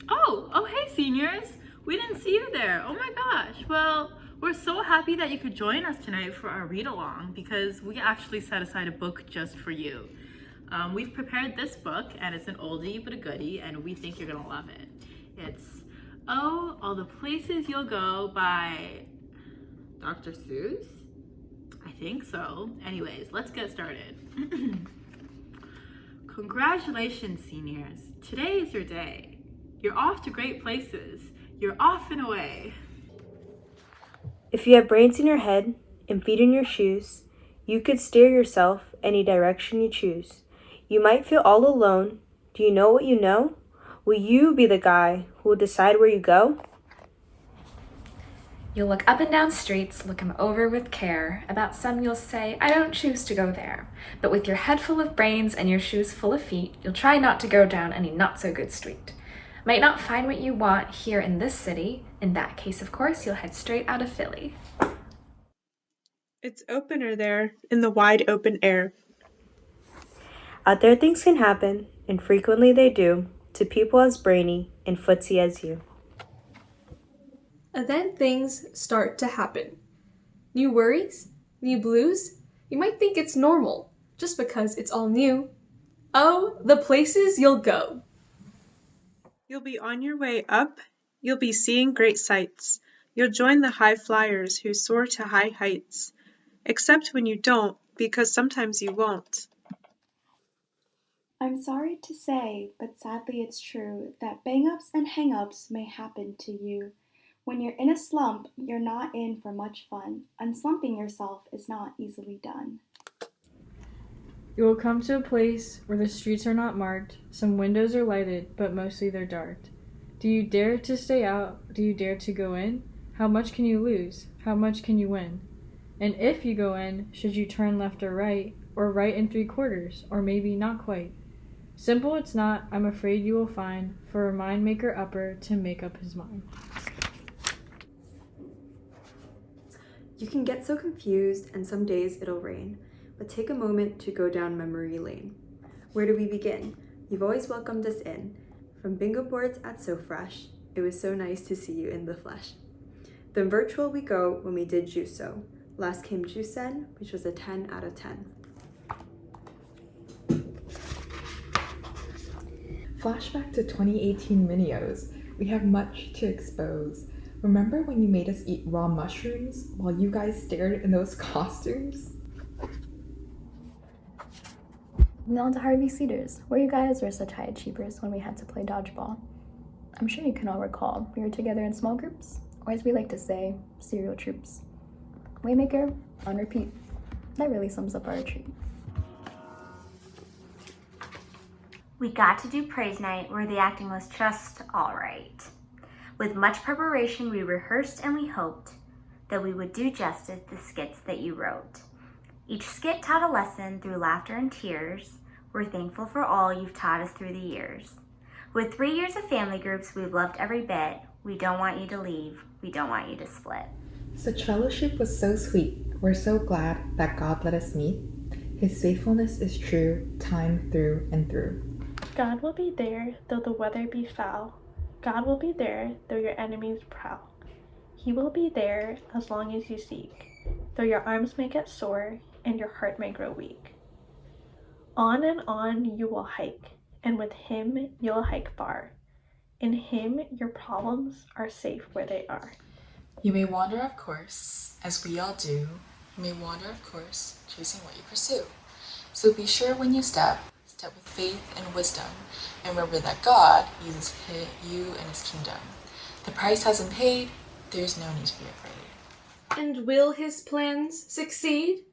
Oh, hey seniors. We didn't see you there. Oh my gosh. Well, we're so happy that you could join us tonight for our read along because we actually set aside a book just for you. We've prepared this book and it's an oldie but a goodie and we think you're gonna love it. It's Oh, All the Places You'll Go by Dr. Seuss? I think so. Anyways, let's get started. Congratulations, seniors. Today is your day. You're off to great places. You're off and away. If you have brains in your head and feet in your shoes, you could steer yourself any direction you choose. You might feel all alone. Do you know what you know? Will you be the guy who will decide where you go? You'll look up and down streets, look 'em over with care. About some you'll say, I don't choose to go there. But with your head full of brains and your shoes full of feet, you'll try not to go down any not-so-good street. Might not find what you want here in this city. In that case, of course, you'll head straight out of Philly. It's opener there, in the wide open air. Out there things can happen, and frequently they do, to people as brainy and footsy as you. And then things start to happen. New worries, new blues. You might think it's normal, just because it's all new. Oh, the places you'll go. You'll be on your way up, you'll be seeing great sights. You'll join the high flyers who soar to high heights. Except when you don't, because sometimes you won't. I'm sorry to say, but sadly it's true, that bang-ups and hang-ups may happen to you. When you're in a slump, you're not in for much fun. Unslumping yourself is not easily done. You will come to a place where the streets are not marked, some windows are lighted, but mostly they're dark. Do you dare to stay out? Do you dare to go in? How much can you lose? How much can you win? And if you go in, should you turn left or right in 3/4, or maybe not quite? Simple it's not, I'm afraid you will find, for a mind maker upper to make up his mind. You can get so confused, and some days it'll rain, but take a moment to go down memory lane. Where do we begin? You've always welcomed us in. From bingo boards at So Fresh, it was so nice to see you in the flesh. Then virtual we go when we did Juso. Last came Jusen, which was a 10 out of 10. Flashback to 2018 Minios. We have much to expose. Remember when you made us eat raw mushrooms while you guys stared in those costumes? On to Harvey Cedars, where you guys were such high achievers when we had to play dodgeball. I'm sure you can all recall we were together in small groups, or as we like to say, serial troops. Waymaker, on repeat. That really sums up our retreat. We got to do praise night where the acting was just all right. With much preparation, we rehearsed and we hoped that we would do justice to the skits that you wrote. Each skit taught a lesson through laughter and tears. We're thankful for all you've taught us through the years. With 3 years of family groups, we've loved every bit. We don't want you to leave. We don't want you to split. Such fellowship was so sweet. We're so glad that God let us meet. His faithfulness is true, time through and through. God will be there, though the weather be foul. God will be there, though your enemies prowl. He will be there as long as you seek, though your arms may get sore and your heart may grow weak. On and on you will hike, and with him you'll hike far. In him your problems are safe where they are. You may wander of course, as we all do. You may wander of course, chasing what you pursue. So be sure when you step with faith and wisdom, and remember that God uses you and his kingdom. The price hasn't paid, there's no need to be afraid. And will his plans succeed?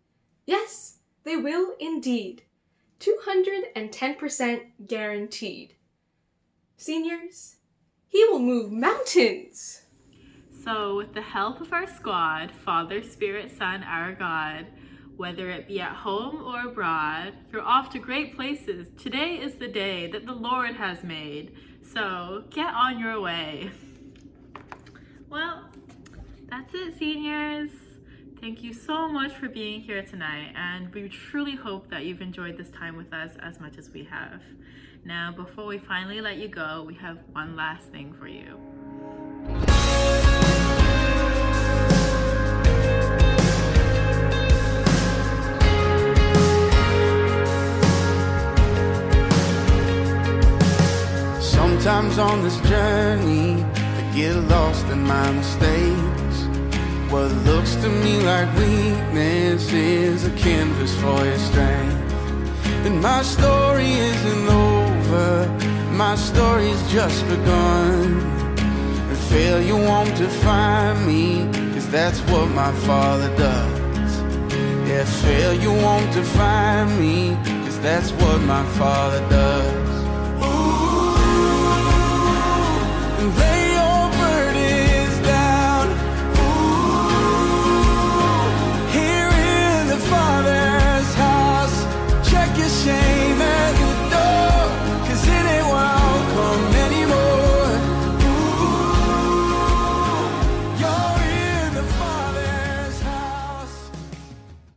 Yes, they will indeed. 210% guaranteed. Seniors, he will move mountains. So with the help of our squad, Father, Spirit, Son, our God, whether it be at home or abroad, you're off to great places. Today is the day that the Lord has made. So get on your way. Well, that's it, seniors. Thank you so much for being here tonight, and we truly hope that you've enjoyed this time with us as much as we have. Now, before we finally let you go, we have one last thing for you. Sometimes on this journey, I get lost in my mistakes. What looks to me like weakness is a canvas for your strength. And my story isn't over, my story's just begun. And failure won't define me, 'cause that's what my Father does. Yeah, failure won't define me, 'cause that's what my Father does. Ooh,